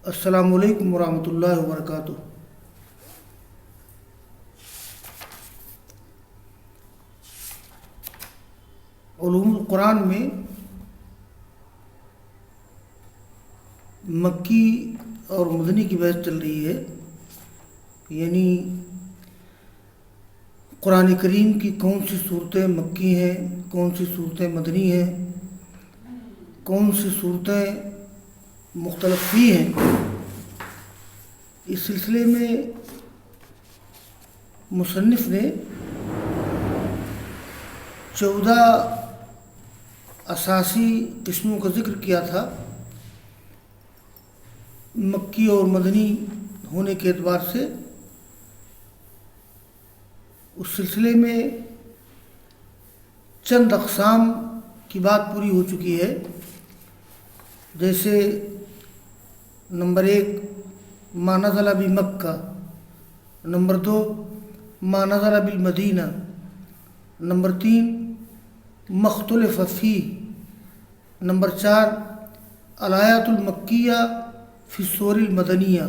السلام علیکم ورحمۃ اللہ وبرکاتہ۔ علوم القرآن میں مکی اور مدنی کی بحث چل رہی ہے، یعنی قرآن کریم کی کون سی صورتیں مکی ہیں، کون سی صورتیں مدنی ہیں، کون سی صورتیں مختلف فی ہیں۔ اس سلسلے میں مصنف نے 14 اساسی قسموں کا ذکر کیا تھا مکی اور مدنی ہونے کے اعتبار سے۔ اس سلسلے میں چند اقسام کی بات پوری ہو چکی ہے، جیسے نمبر 1 ما نزل بمکہ، نمبر 2 ما نزل بالمدینہ، نمبر 3 مختلف فی، نمبر 4 الآیات المکیہ فی السور المدنیہ،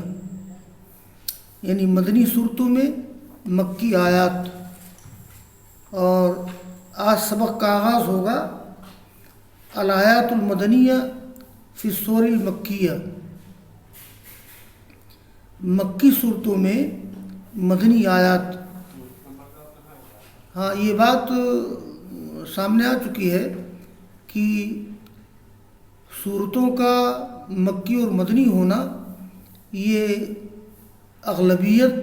یعنی مدنی صورتوں میں مکی آیات۔ اور آج سبق کا آغاز ہوگا الآیات المدنیہ فی السور المکیہ، مکی صورتوں میں مدنی آیات۔ ہاں، یہ بات سامنے آ چکی ہے کہ صورتوں کا مکی اور مدنی ہونا یہ اغلبیت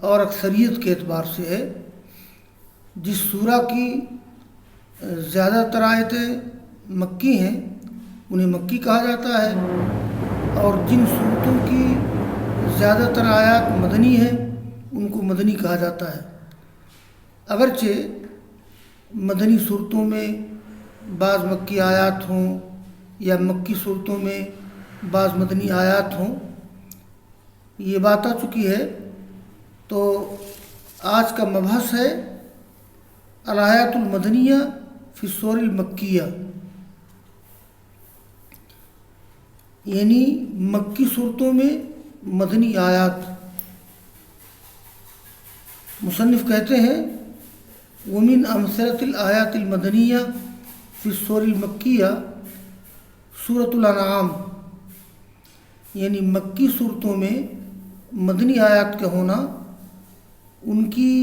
اور اکثریت کے اعتبار سے ہے۔ جس سورہ کی زیادہ تر آیتیں مکی ہیں انہیں مکی کہا جاتا ہے، اور جن صورتوں کی زیادہ تر آیات مدنی ہیں ان کو مدنی کہا جاتا ہے۔ اگرچہ مدنی صورتوں میں بعض مکی آیات ہوں یا مکی صورتوں میں بعض مدنی آیات ہوں، یہ بات آ چکی ہے۔ تو آج کا مبحث ہے الآیات المدنیہ فی السور المکیہ، یعنی مکی صورتوں میں مدنی آیات۔ مصنف کہتے ہیں ومن امثلۃ الآیات المدنیہ فی السور المکیہ سورۃ الانعام، یعنی مکی صورتوں میں مدنی آیات کا ہونا ان کی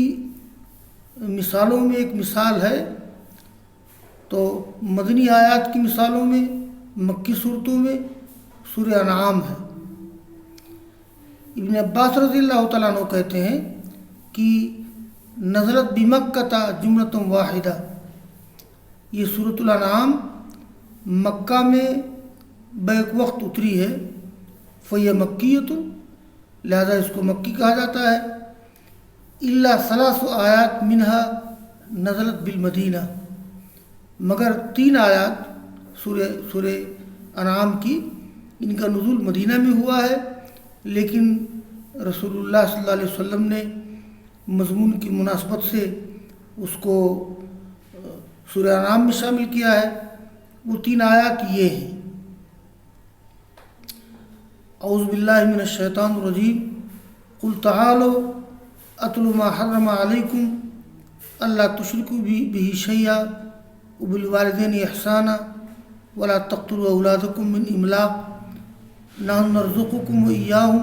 مثالوں میں ایک مثال ہے۔ تو مدنی آیات کی مثالوں میں مکی صورتوں میں سورہ انعام ہے۔ ابن عباس رضی اللہ تعالیٰ عنہ کہتے ہیں کہ نزلت بمکہ جملۃ واحدہ، یہ سورۃ الانعام مکہ میں بیک وقت اتری ہے، فیہ مکیۃ، لہذا اس کو مکی کہا جاتا ہے۔ الا 3 آیات منہا نزلت بالمدینہ، مگر 3 آیات سورہ انعام کی ان کا نزول مدینہ میں ہوا ہے، لیکن رسول اللہ صلی اللہ علیہ وسلم نے مضمون کی مناسبت سے اس کو سورہ انعام میں شامل کیا ہے۔ وہ 3 آیات یہ ہیں: اعوذ باللہ من الشیطان الرجیم، قل تعالوا اتل ما حرم علیکم الا تشرکوا بہ شیئا وبالوالدین احسانا ولا تقتلوا اولادکم من املاق نحن نرزقکم وإیاہم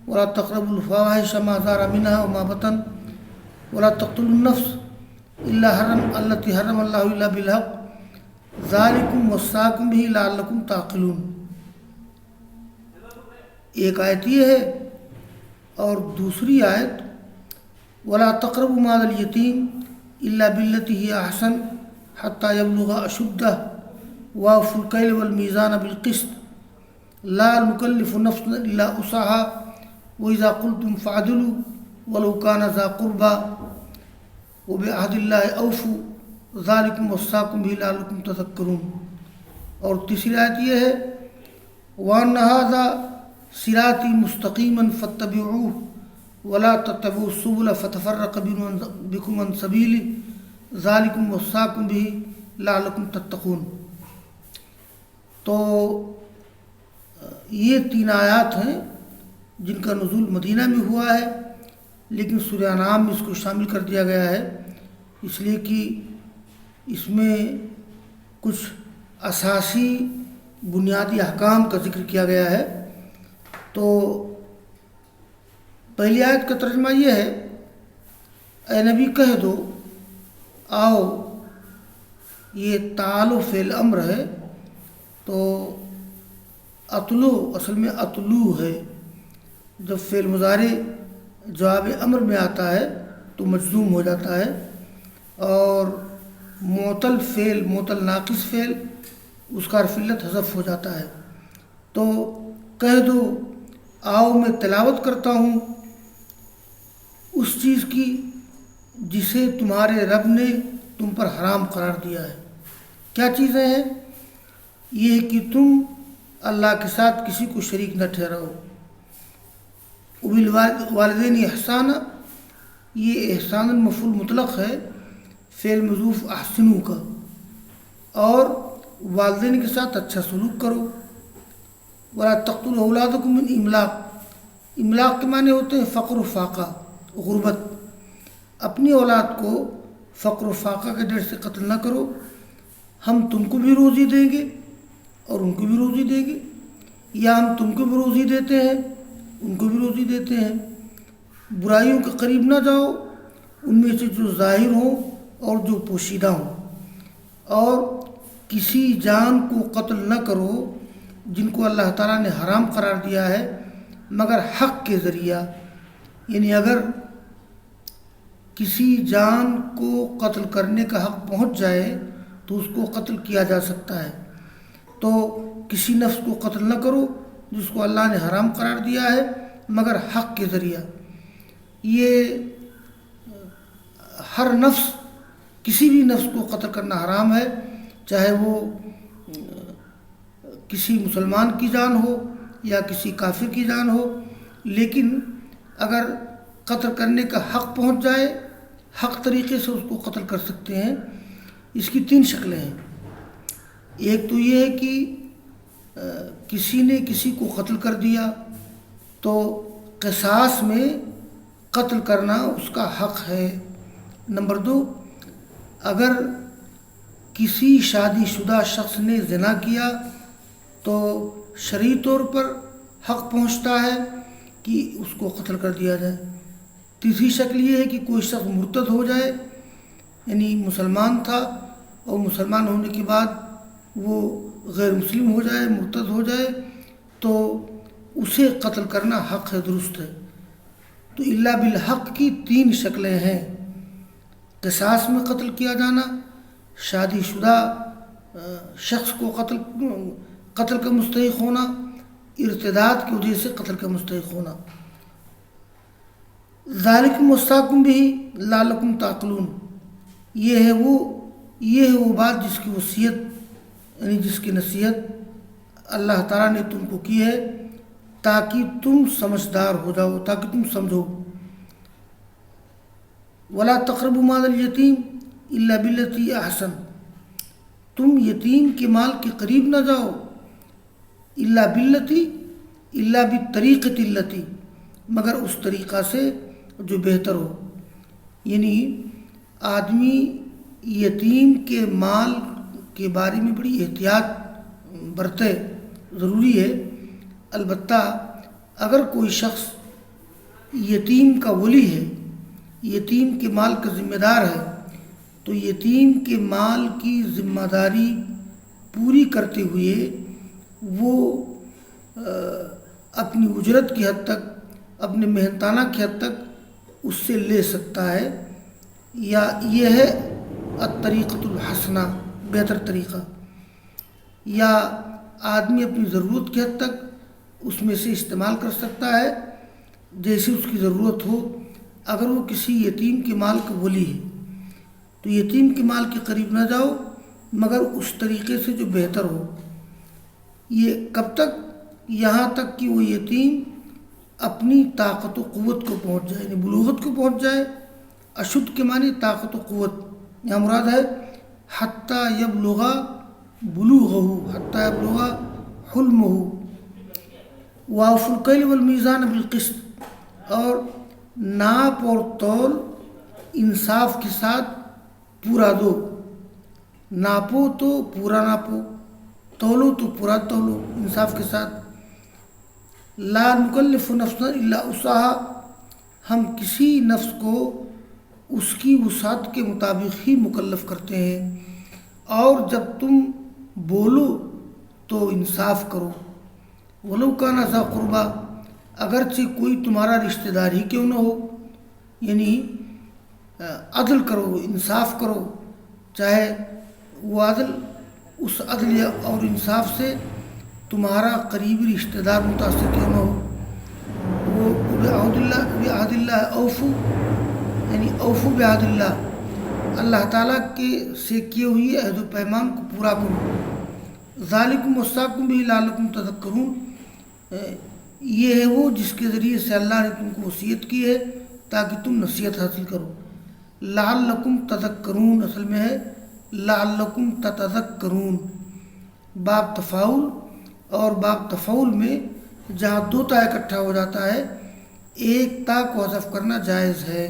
ولا تقربوا الفواحش ما ظہر منها وما بطن ولا تقتلوا النفس التي حرم اللہ الا بالحق ذالکم وصاکم بہ لعلکم تعقلون۔ ایک آیت یہ ہے، اور دوسری آیت ولا تقربوا مال الیتیم الا بالتی ہی احسن حتی یبلغ اشدہ واوفوا الکیل والمیزان بالقسط لا نکلف نفسا الا وسعها واذا قلتم فاعدلوا ولو كان ذا قربى وبعهد الله اوفوا ذالکم وصاکم بہ لعلکم تذکرون۔ اور تیسری آیت یہ ہے وان ھذا صراطی مستقیما فاتبعوه ولا تتبعوا السبل فتفرق بکم عن سبیلہ ذالکم وصاکم بہ لعلکم تتقون۔ تو یہ 3 آیات ہیں جن کا نزول مدینہ میں ہوا ہے، لیکن سورہ انعام میں اس کو شامل کر دیا گیا ہے، اس لیے کہ اس میں کچھ اساسی بنیادی احکام کا ذکر کیا گیا ہے۔ تو پہلی آیت کا ترجمہ یہ ہے، اے نبی کہہ دو، آؤ، یہ تعالو فعل امر ہے، تو اتلو اصل میں اتلو ہے، جب فعل مضارع جواب امر میں آتا ہے تو مجزوم ہو جاتا ہے، اور معطل فعل، معطل ناقص فعل، اس کا حرف علت حذف ہو جاتا ہے۔ تو کہہ دو، آؤ میں تلاوت کرتا ہوں اس چیز کی جسے تمہارے رب نے تم پر حرام قرار دیا ہے۔ کیا چیزیں ہیں؟ یہ کہ تم اللہ کے ساتھ کسی کو شریک نہ ٹھہراؤ۔ وبالوالدین احسانہ، یہ احسان مفعول مطلق ہے فعل محذوف احسنوا کا، اور والدین کے ساتھ اچھا سلوک کرو۔ ولا تقتلوا اولادکم من املاق، املاق کے معنی ہوتے ہیں فقر و فاقہ، غربت۔ اپنی اولاد کو فقر و فاقہ کے ڈر سے قتل نہ کرو، ہم تم کو بھی روزی دیں گے اور ان کو بھی روزی دیں گے، یا ہم تم کو بھی روزی دیتے ہیں ان کو بھی روزی دیتے ہیں۔ برائیوں کے قریب نہ جاؤ، ان میں سے جو ظاہر ہوں اور جو پوشیدہ ہوں، اور کسی جان کو قتل نہ کرو جن کو اللہ تعالیٰ نے حرام قرار دیا ہے مگر حق کے ذریعہ، یعنی اگر کسی جان کو قتل کرنے کا حق پہنچ جائے تو اس کو قتل کیا جا سکتا ہے۔ تو کسی نفس کو قتل نہ کرو جس کو اللہ نے حرام قرار دیا ہے مگر حق کے ذریعہ۔ یہ ہر نفس، کسی بھی نفس کو قتل کرنا حرام ہے، چاہے وہ کسی مسلمان کی جان ہو یا کسی کافر کی جان ہو، لیکن اگر قتل کرنے کا حق پہنچ جائے حق طریقے سے اس کو قتل کر سکتے ہیں۔ اس کی 3 شکلیں ہیں۔ ایک تو یہ ہے کہ کسی نے کسی کو قتل کر دیا تو قصاص میں قتل کرنا اس کا حق ہے۔ نمبر 2، اگر کسی شادی شدہ شخص نے زنا کیا تو شرعی طور پر حق پہنچتا ہے کہ اس کو قتل کر دیا جائے۔ تیسری شکل یہ ہے کہ کوئی شخص مرتد ہو جائے، یعنی مسلمان تھا اور مسلمان ہونے کے بعد وہ غیر مسلم ہو جائے، مرتد ہو جائے، تو اسے قتل کرنا حق ہے، درست ہے۔ تو الا بالحق کی 3 شکلیں ہیں: قصاص میں قتل کیا جانا، شادی شدہ شخص کو قتل کا مستحق ہونا، ارتداد کی وجہ سے قتل کا مستحق ہونا۔ ذالکم وصاکم بہ لعلکم تعقلون، یہ ہے وہ بات جس کی وصیت، یعنی جس کی نصیحت اللہ تعالیٰ نے تم کو کی ہے تاکہ تم سمجھدار ہو جاؤ، تاکہ تم سمجھو۔ ولا تقربوا مال الیتیم الا باللتی احسن، تم یتیم کے مال کے قریب نہ جاؤ الا باللتی، الا بالطریقۃ التی، مگر اس طریقہ سے جو بہتر ہو۔ یعنی آدمی یتیم کے مال کے بارے میں بڑی احتیاط برتے، ضروری ہے۔ البتہ اگر کوئی شخص یتیم کا ولی ہے، یتیم کے مال کا ذمہ دار ہے، تو یتیم کے مال کی ذمہ داری پوری کرتے ہوئے وہ اپنی اجرت کی حد تک، اپنے محنتانہ کی حد تک اس سے لے سکتا ہے، یا یہ ہے الطریقۃ الحسنہ، بہتر طریقہ۔ یا آدمی اپنی ضرورت کی حد تک اس میں سے استعمال کر سکتا ہے جیسی اس کی ضرورت ہو۔ اگر وہ کسی یتیم کے مال کا ولی ہے تو یتیم کے مال کے قریب نہ جاؤ مگر اس طریقے سے جو بہتر ہو۔ یہ کب تک؟ یہاں تک کہ وہ یتیم اپنی طاقت و قوت کو پہنچ جائے، یعنی بلوغت کو پہنچ جائے۔ اشد کے معنی طاقت و قوت، یہاں مراد ہے حتی یبلغ بلوغہ، حتی یبلغ حلمہ، وَأَوْفُوا الْكَيْلَ وَالْمِيزَانَ بِالْقِسْطِ، اور ناپ اور تول انصاف کے ساتھ پورا دو. ناپو تو پورا ناپو، تولو تو پورا تولو انصاف کے ساتھ. لا نکلف نفسا الا وسعها، ہم کسی نفس کو اس کی وسعت کے مطابق ہی مکلف کرتے ہیں. اور جب تم بولو تو انصاف کرو. ولو کان ذا قربا، اگرچہ کوئی تمہارا رشتہ دار ہی کیوں نہ ہو. یعنی عدل کرو، انصاف کرو، چاہے وہ عدل اس عدل اور انصاف سے تمہارا قریبی رشتہ دار متاثر کیوں نہ ہو. وہ بعہد اللہ اوفو، یعنی اوفو بعہد اللہ، اللہ تعالیٰ کے سے کیے ہوئی عہد و پیمان کو پورا کرو. ذالکم وصاکم بہ لعلکم تذکرون، یہ ہے وہ جس کے ذریعے سے اللہ نے تم کو وصیت کی ہے تاکہ تم نصیحت حاصل کرو. لعلکم تذکرون اصل میں ہے لعلکم تتذکرون. باب تفاعل، اور باب تفاعل میں جہاں دو تا اکٹھا ہو جاتا ہے ایک تا کو حذف کرنا جائز ہے.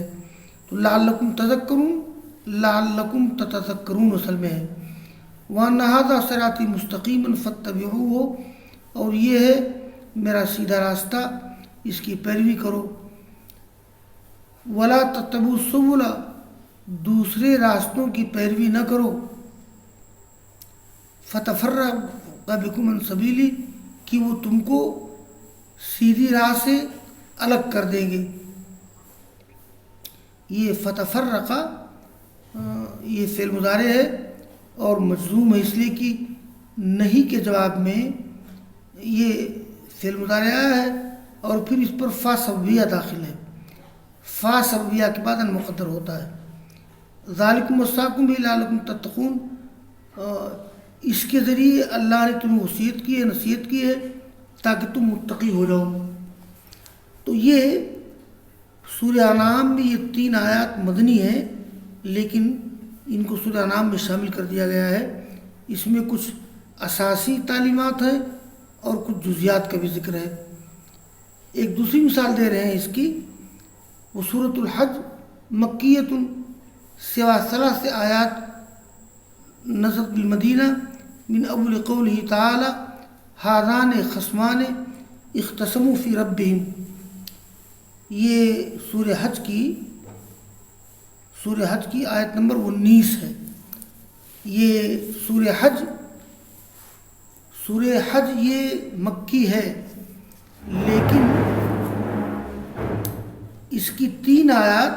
تو لعلکم تذکرون، لعلکم تتذکرون اصل میں ہے. وَأَنَّ هَذَا صِرَاطِي مُسْتَقِيمًا فَاتَّبِعُوهُ، اور یہ ہے میرا سیدھا راستہ، اس کی پیروی کرو. وَلَا تَتَّبِعُوا السُّبُلَ، دوسرے راستوں کی پیروی نہ کرو. فَتَفَرَّقَ بِكُمْ عَنْ سَبِيلِهِ، کہ وہ تم کو سیدھی راہ سے الگ کر دیں گے. یہ فتفرق یہ فعل مضارع ہے اور مجزوم ہے اس لیے کہ نہیں کے جواب میں یہ فعل مضارع آیا ہے اور پھر اس پر فا سببیہ داخل ہے. فا سببیہ کے بعد ان مقدر ہوتا ہے. ذالکم وصاکم بہ لعلکم تتقون، اس کے ذریعے اللہ نے تمہیں وصیت کی ہے، نصیحت کی ہے تاکہ تم متقی ہو جاؤ. تو یہ سورہ انعام میں یہ 3 آیات مدنی ہیں، لیکن ان کو سورہ انعام میں شامل کر دیا گیا ہے. اس میں کچھ اساسی تعلیمات ہیں اور کچھ جزیات کا بھی ذکر ہے. ایک دوسری مثال دے رہے ہیں اس کی، وہ سورۃ الحج مکیۃ سوا 3 آیات نزلت بالمدینہ من اول قولہ تعالی ھذان خصمان اختصموا فی ربہم. یہ سورہ حج کی آیت نمبر 19 ہے. یہ سورہ حج یہ مکی ہے، لیکن اس کی 3 آیات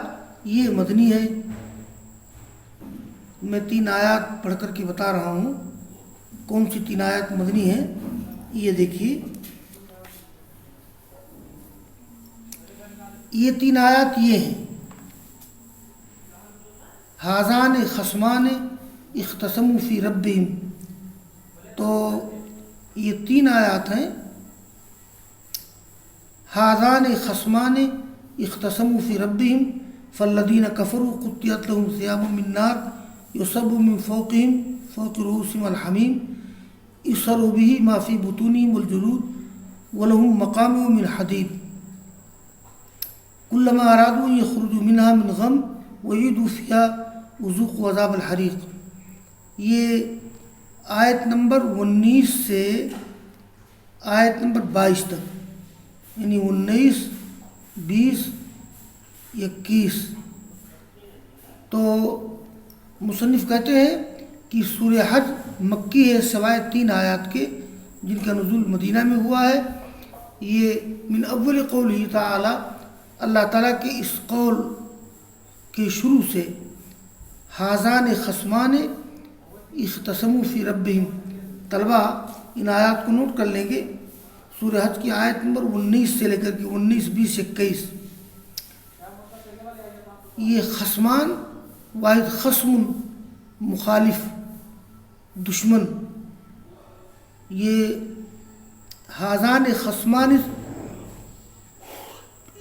یہ مدنی ہے. میں 3 آیات پڑھ کر کے بتا رہا ہوں کون سی 3 آیات مدنی ہیں. یہ دیکھیے، یہ 3 آیات یہ ہیں: ھذان خصمان اختصموا فی ربہم. تو یہ 3 آیات ہیں. ھذان خصمان اختصموا فی ربہم فالذین کفروا قطعت لهم ثیاب من نار یصب من فوق رؤوسہم الحمیم یصہر بہ ما فی بطونہم الجلود ولہم مقامع من حدید کلما ارادوا ان یخرجوا منها من غم ویعیدوا فیہا وذوقوا عذاب الحریق. یہ آیت نمبر 19 سے آیت نمبر 22 تک، یعنی 19 20 21. تو مصنف کہتے ہیں کہ سورہ حج مکی ہے سوائے 3 آیات کے جن کا نزول مدینہ میں ہوا ہے. یہ من اول قولہ تعالی، اللہ تعالیٰ کے اس قول کے شروع سے، ھذان خصمان اختصموا فی ربہم. طلبہ ان آیات کو نوٹ کر لیں گے. سورہ حج کی آیت نمبر 19 سے لے کر کے 19 20 21. یہ خصمان واحد خصم مخالف دشمن. یہ ھذان خصمان،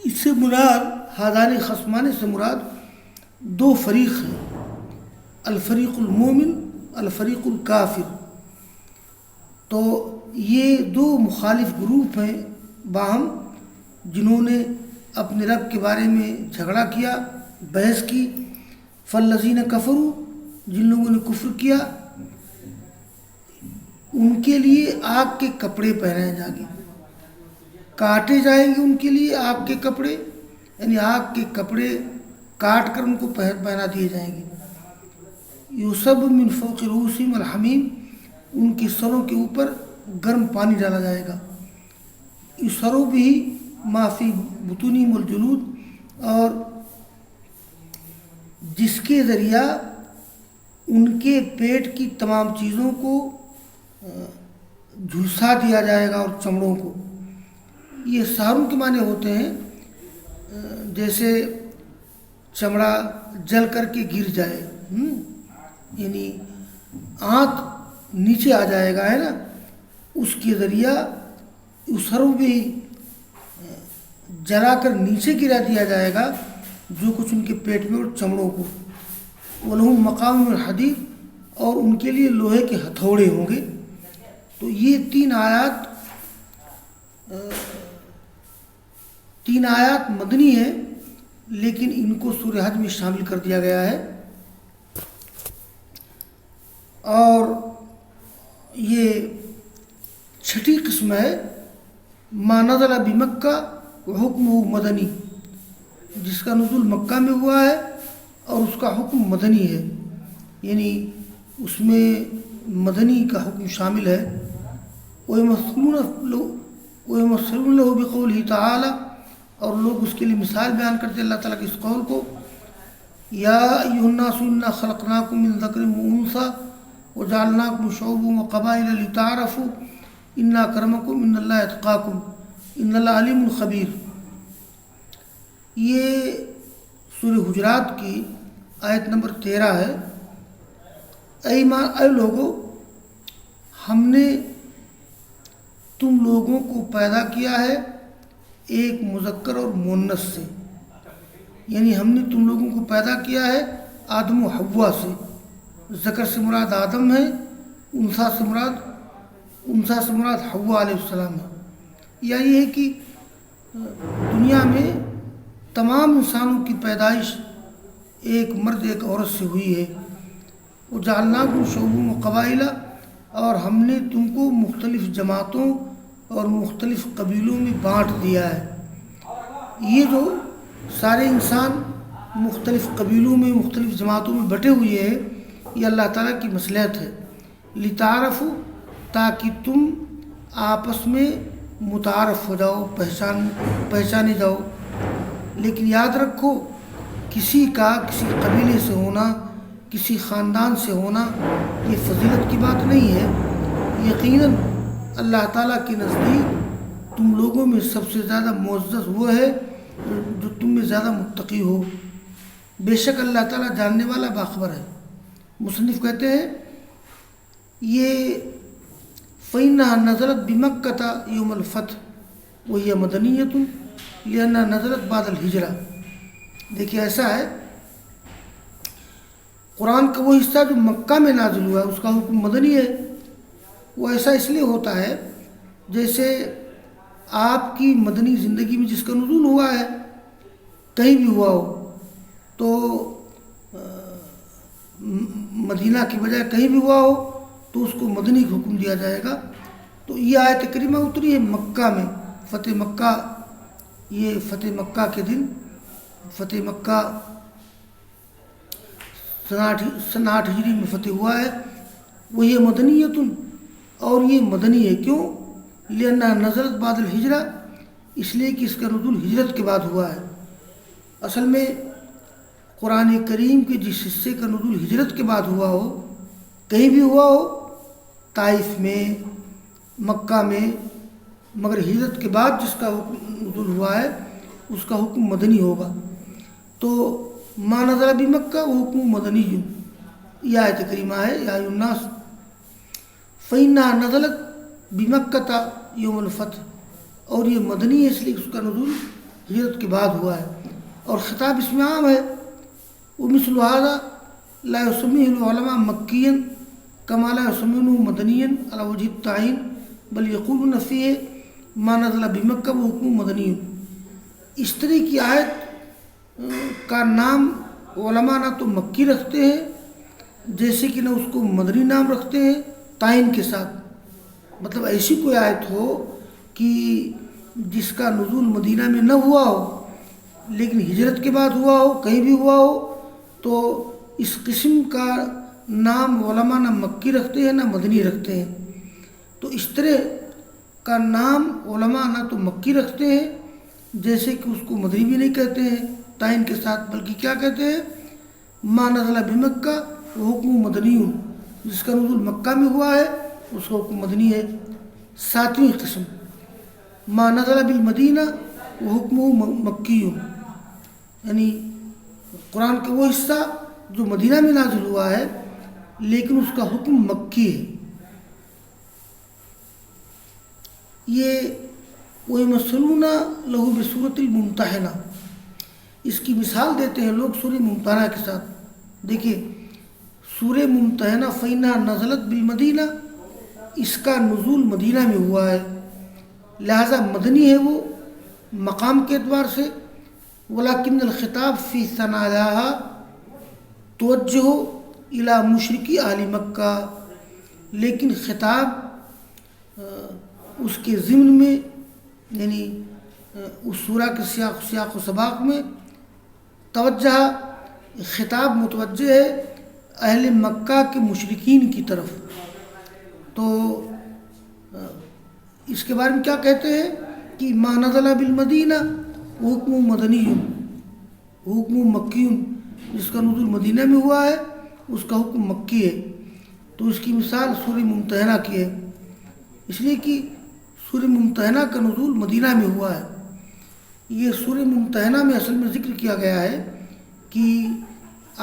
اس سے مراد ھذان خصمان سے مراد 2 فریق ہیں، الفریق المومن الفریق الکافر. تو یہ 2 مخالف گروپ ہیں باہم جنہوں نے اپنے رب کے بارے میں جھگڑا کیا، بحث کی، فالذین کفروا جن لوگوں نے کفر کیا ان کے لیے آگ کے کپڑے پہنائے جائیں گے، کاٹے جائیں گے ان کے لیے آگ کے کپڑے، یعنی آگ کے کپڑے کاٹ کر ان کو پہنا دیے جائیں گے۔ یصب من فوق رؤوسہم الحمیم ان کے سروں کے اوپر گرم پانی ڈالا جائے گا۔ یصروا بہ ما فی بطونہم الجلود اور جس کے ذریعہ ان کے پیٹ کی تمام چیزوں کو جھلسا دیا جائے گا اور چمڑوں کو۔ یہ سہروں کے معنی ہوتے ہیں جیسے چمڑا جل کر کے گر جائے، یعنی آنت نیچے آ جائے گا، ہے نا، اس کے ذریعہ اسرو بھی جلا کر نیچے گرا دیا جائے گا جو کچھ ان کے پیٹ میں اور چمڑوں کو۔ وَلَهُمْ مَقَامِعُ مِنْ حَدِيدٍ اور ان کے لیے لوہے کے ہتھوڑے ہوں گے۔ تو یہ تین آیات مدنی ہیں، لیکن ان کو سورہ حج میں شامل کر دیا گیا ہے۔ اور یہ چھٹی قسم ہے ما نزل بمکہ وحکمہ مدنی، جس کا نزول مکہ میں ہوا ہے اور اس کا حکم مدنی ہے، یعنی اس میں مدنی کا حکم شامل ہے۔ وَيَمَثِّلُونَ لَهُ بِقَوْلِهِ تَعَالَى اور لوگ اس کے لیے مثال بیان کرتے اللہ تعالیٰ کے اس قول کو، یا ایھا الناس انا خلقناکم من ذکر وانثی وجعلناکم شعوبا وقبائل لتعارفوا ان اکرمکم عند اللہ اتقاکم ان اللہ علیم خبیر۔ یہ سورہ حجرات کی آیت نمبر 13 ہے۔ اے لوگو، ہم نے تم لوگوں کو پیدا کیا ہے ایک مذکر اور مؤنث سے، یعنی ہم نے تم لوگوں کو پیدا کیا ہے آدم و حوا سے۔ ذکر سے مراد آدم ہے، انثیٰ سے مراد حوا علیہ السلام ہے۔ یا یہ ہے کہ دنیا میں تمام انسانوں کی پیدائش ایک مرد ایک عورت سے ہوئی ہے۔ وجعلناکم شعوبا وقبائل اور ہم نے تم کو مختلف جماعتوں اور مختلف قبیلوں میں بانٹ دیا ہے۔ یہ جو سارے انسان مختلف قبیلوں میں مختلف جماعتوں میں بٹے ہوئے ہیں، یہ اللہ تعالیٰ کی مصلحت ہے۔ لتعارفوا تاکہ تم آپس میں متعارف ہو جاؤ، پہچانے جاؤ۔ لیکن یاد رکھو، کسی قبیلے سے ہونا، کسی خاندان سے ہونا یہ فضیلت کی بات نہیں ہے۔ یقیناً اللہ تعالیٰ کے نزدیک تم لوگوں میں سب سے زیادہ معزز وہ ہے جو تم میں زیادہ متقی ہو۔ بے شک اللہ تعالیٰ جاننے والا باخبر ہے۔ مصنف کہتے ہیں یہ فَإِنَّهَا نَزَلَتْ بِمَكَّةَ يَوْمَ الْفَتْحِ وَهِيَ مَدَنِيَّةٌ لِأَنَّهَا نَزَلَتْ بَعْدَ الْهِجْرَةِ۔ دیکھیے ایسا ہے، قرآن کا وہ حصہ جو مکہ میں نازل ہوا ہے اس کا حکم مدنی ہے۔ وہ ایسا اس لیے ہوتا ہے جیسے آپ کی مدنی زندگی میں جس کا نزول ہوا ہے، کہیں بھی ہوا ہو تو مدینہ کی بجائے کہیں بھی ہوا ہو تو اس کو مدنی حکم دیا جائے گا۔ تو یہ آیت کریمہ اتری ہے مکہ میں، فتح مکہ، یہ فتح مکہ کے دن، فتح مکہ سن 8 ہجری میں فتح ہوا ہے۔ وہ یہ مدنیۃ اور یہ مدنی ہے، کیوں؟ لأنها نزلت بعد الہجرہ، اس لیے کہ اس کا نزول ہجرت کے بعد ہوا ہے۔ اصل میں قرآن کریم کے جس حصے کا نزول ہجرت کے بعد ہوا ہو، کہیں بھی ہوا ہو، طائف میں، مکہ میں، مگر ہجرت کے بعد جس کا نزول ہوا ہے اس کا حکم مدنی ہوگا۔ تو ما نزل بمکہ وہ حکم مدنی، یہ آیت کریمہ ہے یا ایھا الناس فإنها نزلت بمکہ یوم الفتح، اور یہ مدنی ہے اس لیے اس کا نزول ہجرت کے بعد ہوا ہے، اور خطاب اس میں عام ہے۔ ومثل هذا لا يسميه العلماء مکیا كما لا يسمونه مدنيا على وجه التعيين بل يقولون فيه ما نزل بمکہ وہ حکم مدنی. اس طرح کی آیت کا نام علماء نہ تو مکی رکھتے ہیں جیسے کہ نہ اس کو مدنی نام رکھتے ہیں تعین کے ساتھ. مطلب ایسی کوئی آیت ہو کہ جس کا نزول مدینہ میں نہ ہوا ہو لیکن ہجرت کے بعد ہوا ہو، کہیں بھی ہوا ہو، تو اس قسم کا نام علماء نہ مکی رکھتے ہیں نہ مدنی رکھتے ہیں. تو اس طرح کا نام علماء نہ تو مکی رکھتے ہیں جیسے کہ اس کو مدنی بھی نہیں کہتے ہیں تعین کے ساتھ، بلکہ کیا کہتے ہیں ما نزل بمکہ وہ حکم مدنی، جس کا نزول مکہ میں ہوا ہے اس کا حکم مدنی ہے. ساتویں قسم ما نزل بالمدینہ وہ حکم مکی، یعنی قرآن کا وہ حصہ جو مدینہ میں نازل ہوا ہے لیکن اس کا حکم مکی ہے. یہ وَيَمَثَّلُونَ لَهُ بِسُورَةِ الْمُمْتَحِنَةِ، اس کی مثال دیتے ہیں لوگ سورہ ممتحنہ کے ساتھ. دیکھیے سورہ ممتحنہ فَإِنَّهَا نَزَلَتْ بِالْمَدِينَةِ، اس کا نزول مدینہ میں ہوا ہے لہذا مدنی ہے وہ مقام کے اعتبار سے. وَلَكِنَّ الْخِطَابَ فِي ثَنَايَاهَا تُوَجَّهُ إِلَى مُشْرِكِي أَهْلِ مکہ، لیکن خطاب اس کے ضمن میں یعنی اس سورہ کے سیاق و سباق میں توجہ خطاب متوجہ ہے اہل مکہ کے مشرکین کی طرف. تو اس کے بارے میں کیا کہتے ہیں کہ ما نزل بالمدینہ حکم مدنی حکم مکی، جس کا نزول مدینہ میں ہوا ہے اس کا حکم مکی ہے. تو اس کی مثال سورہ ممتحنہ کی ہے، اس لیے کہ سورہ ممتحنہ کا نزول مدینہ میں ہوا ہے. یہ سورہ ممتحنہ میں اصل میں ذکر کیا گیا ہے کہ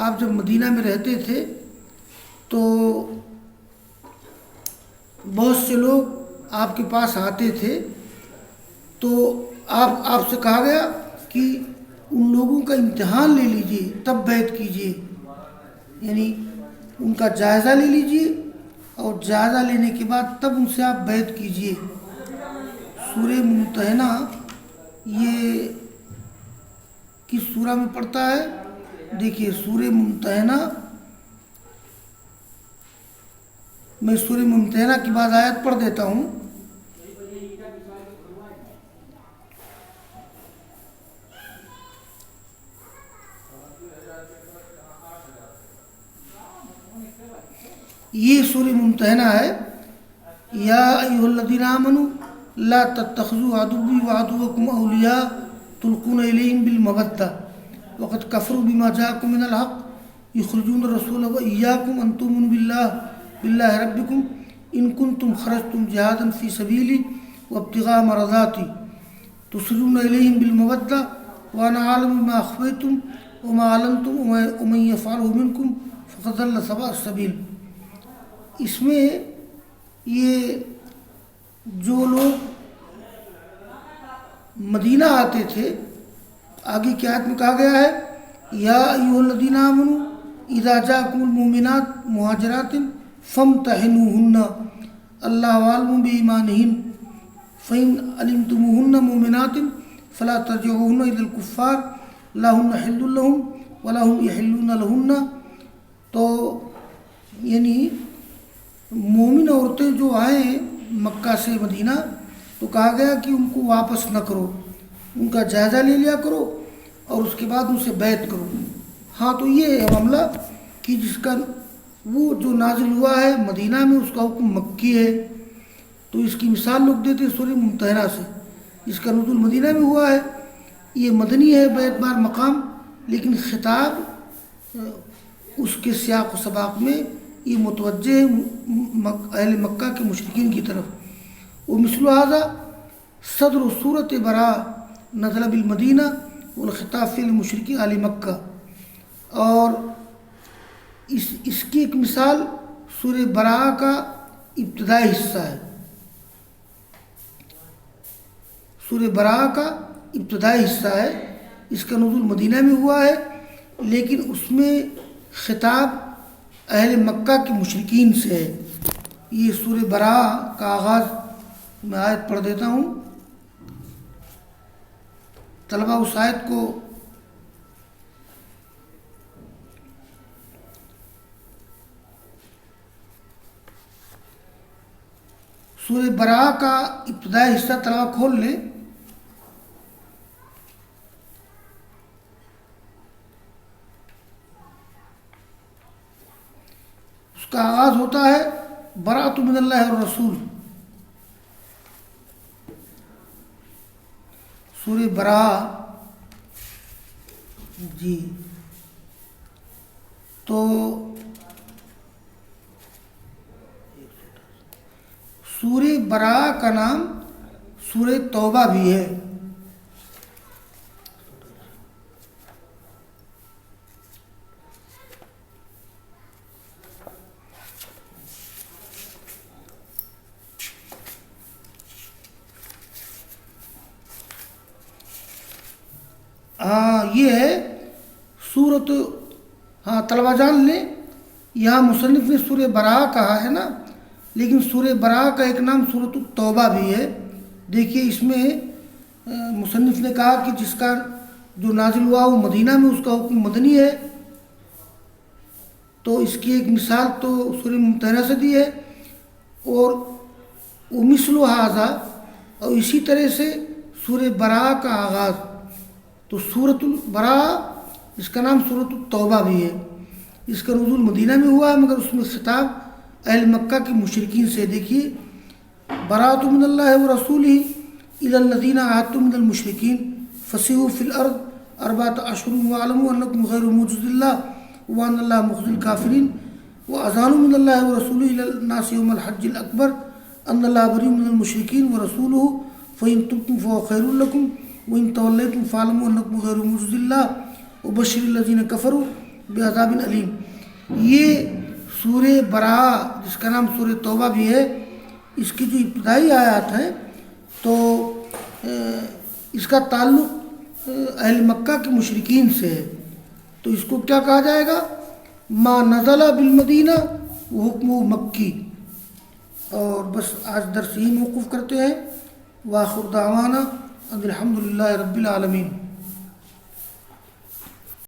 آپ جب مدینہ میں رہتے تھے تو بہت سے لوگ آپ کے پاس آتے تھے تو آپ سے کہا گیا کہ ان لوگوں کا امتحان لے لیجئے تب بیعت کیجئے، یعنی ان کا جائزہ لے لیجئے اور جائزہ لینے کے بعد تب ان سے آپ بیعت کیجئے. سورہ ممتحنہ یہ کس سورہ میں پڑھتا ہے؟ دیکھیے سورہ ممتحنہ، میں سورہ ممتحنہ کی بعض آیت پڑھ دیتا ہوں. یہ سورہ ممتحنہ ہے. یا ایھا الذین آمنوا لا تتخذوا عدوی وعدوکم اولیاء تلقون الیہم بالمودہ وقد کفروا بما جاءکم من الحق یخرجون الرسول وایاکم ان تؤمنوا باللہ ربکم ان کنتم خرجتم جہادا فی سبیلی وابتغاء مرضاتی تسرون الیہم بالمودہ وانا عالم بما اخفیتم وما علمتم ومن یفعلہ منکم فقد ضل سواء السبیل. اس میں یہ جو لوگ مدینہ آتے تھے آگے کی آیت میں کہا گیا ہے یا ایھا الذین آمنوا اذا جاءکم المؤمنات مہاجرات فامتحنوہن اللہ عالم بایمانہن فإن علمتموہن مؤمنات فلا ترجعوہن الی الکفار لا ہن حل لہم ولا ہم یحلون لہن. تو یعنی مومن عورتیں جو آئیں مکہ سے مدینہ تو کہا گیا کہ ان کو واپس نہ کرو، ان کا جائزہ لے لیا کرو اور اس کے بعد ان سے بیعت کرو. ہاں تو یہ ہے معاملہ کہ جس کا وہ جو نازل ہوا ہے مدینہ میں اس کا حکم مکی ہے. تو اس کی مثال لوگ دیتے سورہ ممتحنہ سے، جس کا نزول مدینہ میں ہوا ہے یہ مدنی ہے باعتبار مقام لیکن خطاب اس کے سیاق و سباق میں یہ متوجہ ہے اہل مکہ کے مشرکین کی طرف. ومثل هذا صدر سورۃ براء نزل بالمدینہ والخطاب فی المشرکی اہل مکہ. اور اس کی ایک مثال سورہ براء کا ابتدائی حصہ ہے. سورہ براء کا ابتدائی حصہ ہے، اس کا نزول مدینہ میں ہوا ہے لیکن اس میں خطاب اہل مکہ کے مشرکین سے ہے. یہ سورہ براء کا آغاز میں آیت پڑھ دیتا ہوں. طلبہ اس آیت کو سورہ براءہ کا ابتدائی حصہ طلبہ کھول لیں. اس کا آغاز ہوتا ہے براءۃ من اللہ والرسول. سورہ براءہ جی تو سورہ براءہ کا نام سورہ توبہ بھی ہے. یہ ہے سورت. طلبہ جان لیں یہاں مصنف نے سورہ براءہ کہا ہے نا، لیکن سورہ براءہ کا ایک نام سورۃ التوبہ بھی ہے. دیکھیے اس میں مصنف نے کہا کہ جس کا جو نازل ہوا وہ مدینہ میں، اس کا حکم مدنی ہے. تو اس کی ایک مثال تو سورہ ممتحنہ سے دی ہے، اور ومثل ھذا، اور اسی طرح سے سورہ براءہ کا آغاز. تو سورۃ البراءہ اس کا نام سورۃ التوبہ بھی ہے. اس کا نزول مدینہ میں ہوا ہے، مگر اس میں خطاب اہل مکہ کے مشرکین سے. دیکھیے براءۃ من اللہ ورسولہ الی الذین عاہدتم من المشرکین فسیحوا فی الارض اربعۃ اشہر واعلموا انکم غیر معجز اللہ وان اللہ مخزی الکافرین واذان من اللہ ورسولہ الی الناس یوم الحج الاکبر ان اللہ بریء من المشرکین ورسولہ فإن تبتم فهو خیر لکم وإن تولیتم فاعلموا انکم غیر معجز اللہ وبشر الذین کفروا بعذاب علیم. یہ سورہ براءہ جس کا نام سورہ توبہ بھی ہے، اس کی جو ابتدائی آیات ہیں تو اس کا تعلق اہل مکہ کے مشرکین سے ہے. تو اس کو کیا کہا جائے گا؟ ما نزل بالمدینہ وہ حکم مکی. اور بس آج درس ہی موقوف کرتے ہیں. وآخر دعوانا ان الحمد للہ رب العالمین.